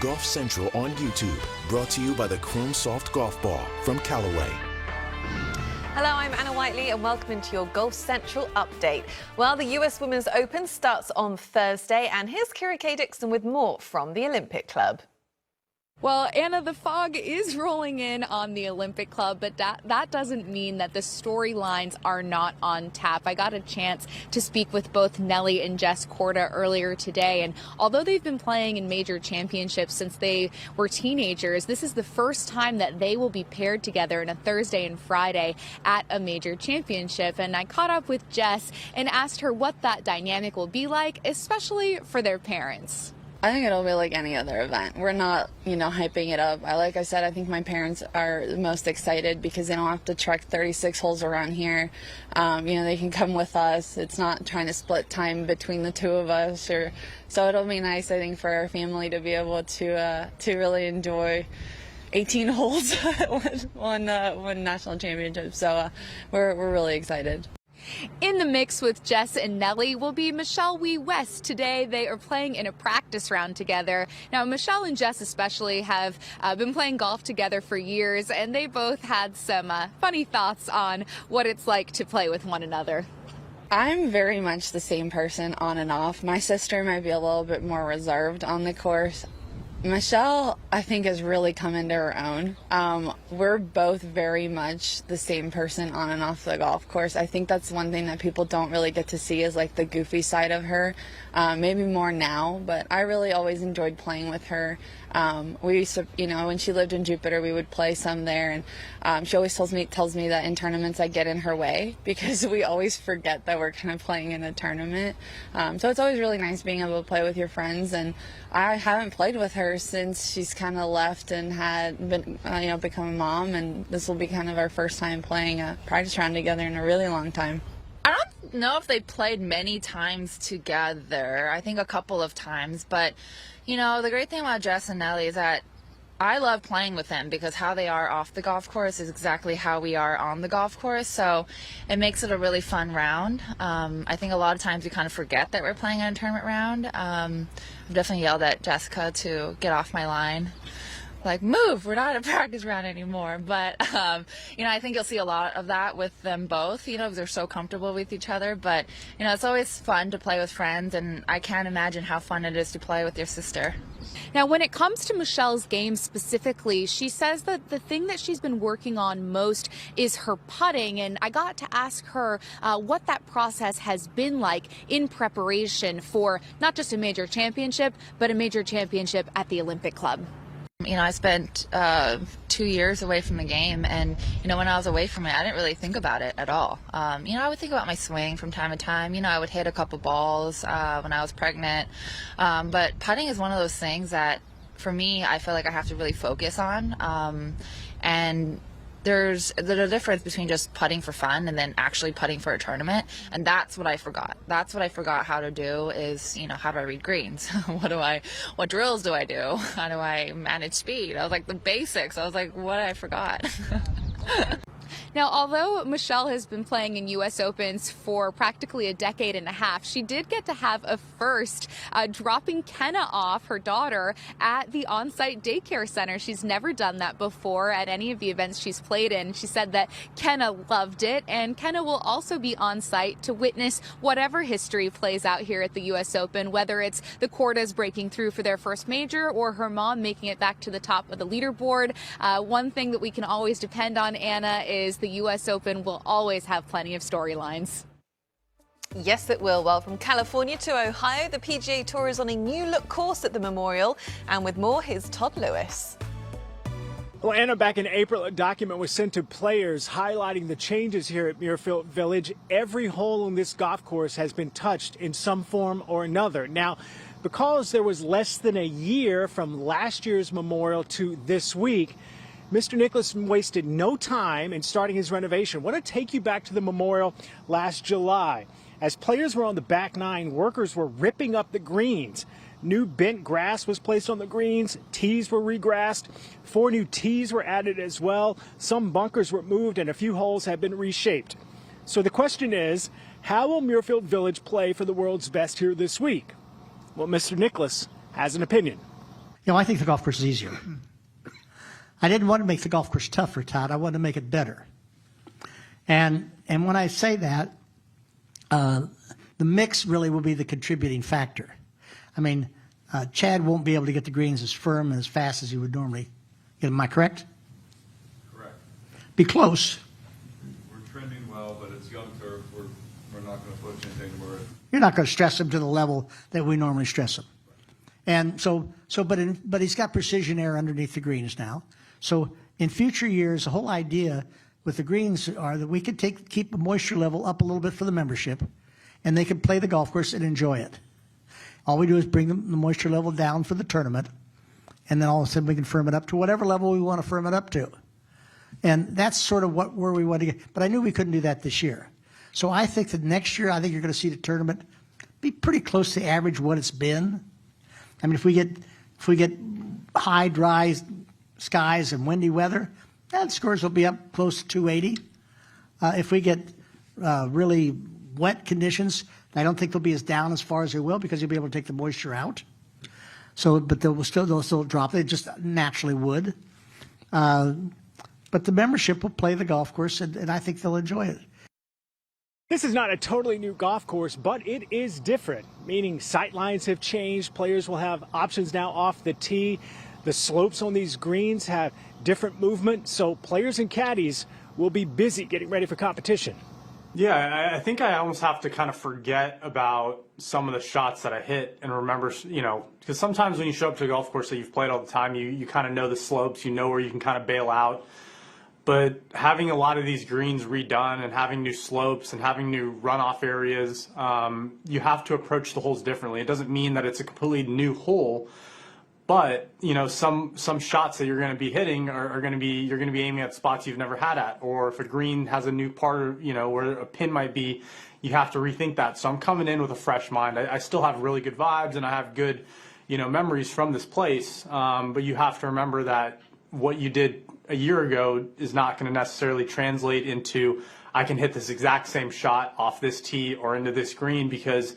Golf Central on YouTube, brought to you by the Chrome Soft Golf Ball from Callaway. Hello, I'm Anna Whiteley and welcome into your Golf Central update. Well, the US Women's Open starts on Thursday, and here's Kira K. Dixon with more from the Olympic Club. Well, Anna, the fog is rolling in on the Olympic Club, but that doesn't mean that the storylines are not on tap. I got a chance to speak with both Nelly and Jess Korda earlier today, and although they've been playing in major championships since they were teenagers, this is the first time that they will be paired together in a Thursday and Friday at a major championship. And I caught up with Jess and asked her what that dynamic will be like, especially for their parents. I think it'll be like any other event. We're not, hyping it up. Like I said, I think my parents are the most excited because they don't have to trek 36 holes around here. They can come with us. It's not trying to split time between the two of us. So it'll be nice, I think, for our family to be able to really enjoy 18 holes one national championship. So we're really excited. In the mix with Jess and Nelly will be Michelle Wie West. Today they are playing in a practice round together. Now, Michelle and Jess especially have been playing golf together for years, and they both had some funny thoughts on what it's like to play with one another. I'm very much the same person on and off. My sister might be a little bit more reserved on the course. Michelle, I think, has really come into her own. We're both very much the same person on and off the golf course. I think that's one thing that people don't really get to see is like the goofy side of her. Maybe more now, but I really always enjoyed playing with her. We used to, when she lived in Jupiter, we would play some there, and she always tells me that in tournaments I get in her way because we always forget that we're kind of playing in a tournament. So it's always really nice being able to play with your friends, and I haven't played with her since she's kind of left and had been, become a mom, and this will be kind of our first time playing a practice round together in a really long time. I don't know if they played many times together. I think a couple of times, but the great thing about Jess and Nelly is that I love playing with them because how they are off the golf course is exactly how we are on the golf course, so it makes it a really fun round. I think a lot of times we kind of forget that we're playing in a tournament round. I've definitely yelled at Jessica to get off my line. Like, move, we're not in a practice round anymore. But, I think you'll see a lot of that with them both, because they're so comfortable with each other. But, it's always fun to play with friends, and I can't imagine how fun it is to play with your sister. Now, when it comes to Michelle's game specifically, she says that the thing that she's been working on most is her putting. And I got to ask her what that process has been like in preparation for not just a major championship, but a major championship at the Olympic Club. I spent 2 years away from the game, and when I was away from it, I didn't really think about it at all. I would think about my swing from time to time. I would hit a couple balls when I was pregnant, but putting is one of those things that, for me, I feel like I have to really focus on, and there's a difference between just putting for fun and then actually putting for a tournament, and that's what I forgot. That's what I forgot how to do is, how do I read greens? What drills do I do? How do I manage speed? I was like, the basics. I was like, what I forgot. Now, although Michelle has been playing in U.S. Opens for practically a decade and a half, she did get to have a first, dropping Kenna off, her daughter, at the on-site daycare center. She's never done that before at any of the events she's played in. She said that Kenna loved it, and Kenna will also be on-site to witness whatever history plays out here at the U.S. Open, whether it's the Kordas breaking through for their first major or her mom making it back to the top of the leaderboard. One thing that we can always depend on, Anna, is the U.S. Open will always have plenty of storylines. Yes, it will. Well, from California to Ohio, the PGA Tour is on a new look course at the Memorial. And with more, here's Todd Lewis. Well, Anna, back in April, a document was sent to players highlighting the changes here at Muirfield Village. Every hole on this golf course has been touched in some form or another. Now, because there was less than a year from last year's Memorial to this week, Mr. Nicklaus wasted no time in starting his renovation. I want to take you back to the Memorial last July. As players were on the back nine, workers were ripping up the greens. New bent grass was placed on the greens. Tees were regrassed. 4 new tees were added as well. Some bunkers were moved and a few holes have been reshaped. So the question is, how will Muirfield Village play for the world's best here this week? Well, Mr. Nicklaus has an opinion. I think the golf course is easier. I didn't want to make the golf course tougher, Todd. I wanted to make it better. And when I say that, the mix really will be the contributing factor. I mean, Chad won't be able to get the greens as firm and as fast as he would normally get. Am I correct? Correct. Be close. We're trending well, but it's young turf. We're not going to push anything where You're not going to stress him to the level that we normally stress him. And but he's got precision air underneath the greens now. So in future years, the whole idea with the greens are that we could keep the moisture level up a little bit for the membership, and they can play the golf course and enjoy it. All we do is bring the moisture level down for the tournament, and then all of a sudden we can firm it up to whatever level we want to firm it up to. And that's sort of where we want to get. But I knew we couldn't do that this year. So I think that next year, I think you're going to see the tournament be pretty close to average what it's been. I mean, if we get high, dry skies and windy weather, the scores will be up close to 280. If we get really wet conditions, I don't think they'll be as down as far as they will because you'll be able to take the moisture out. So, but they'll still drop. They just naturally would. But the membership will play the golf course, and I think they'll enjoy it. This is not a totally new golf course, but it is different, meaning sight lines have changed. Players will have options now off the tee. The slopes on these greens have different movement, so players and caddies will be busy getting ready for competition. Yeah, I think I almost have to kind of forget about some of the shots that I hit and remember, because sometimes when you show up to a golf course that you've played all the time, you kind of know the slopes, you know where you can kind of bail out. But having a lot of these greens redone and having new slopes and having new runoff areas, you have to approach the holes differently. It doesn't mean that it's a completely new hole, but some shots that you're going to be hitting are going to be you're going to be aiming at spots you've never had at, or if a green has a new part, where a pin might be, you have to rethink that. So I'm coming in with a fresh mind. I still have really good vibes and I have good, memories from this place, but you have to remember that what you did a year ago is not going to necessarily translate into I can hit this exact same shot off this tee or into this green, because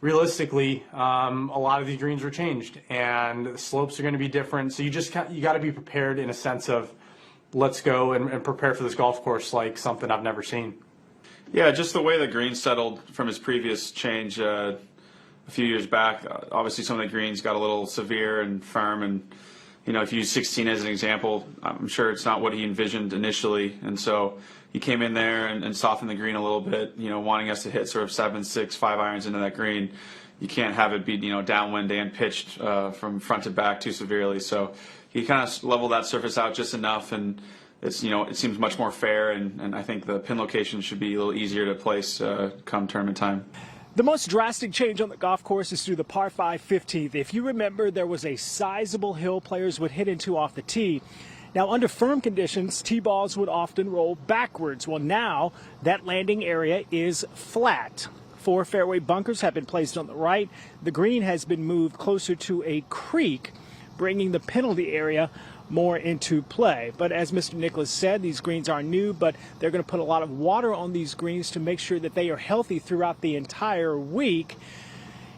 realistically a lot of these greens were changed and the slopes are going to be different. So you got to be prepared in a sense of let's go and prepare for this golf course like something I've never seen. Yeah, just the way the green settled from his previous change a few years back. Obviously some of the greens got a little severe and firm, and if you use 16 as an example, I'm sure it's not what he envisioned initially. And so he came in there and softened the green a little bit, wanting us to hit sort of 7, 6, 5 irons into that green. You can't have it be, downwind and pitched from front to back too severely. So he kind of leveled that surface out just enough, and it's, it seems much more fair. And I think the pin location should be a little easier to place come tournament time. The most drastic change on the golf course is through the par 5 15th. If you remember, there was a sizable hill players would hit into off the tee. Now, under firm conditions, tee balls would often roll backwards. Well, now that landing area is flat. 4 fairway bunkers have been placed on the right. The green has been moved closer to a creek, bringing the penalty area more into play. But as Mr. Nicholas said, these greens are new, but they're going to put a lot of water on these greens to make sure that they are healthy throughout the entire week.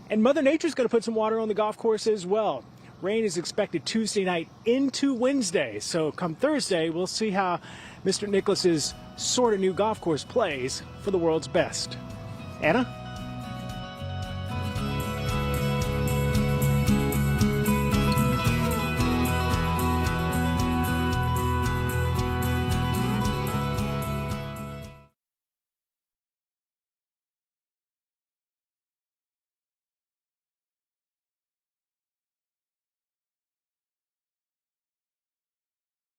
And Mother Nature's going to put some water on the golf course as well. Rain is expected Tuesday night into Wednesday. So come Thursday, we'll see how Mr. Nicholas's sort of new golf course plays for the world's best. Anna?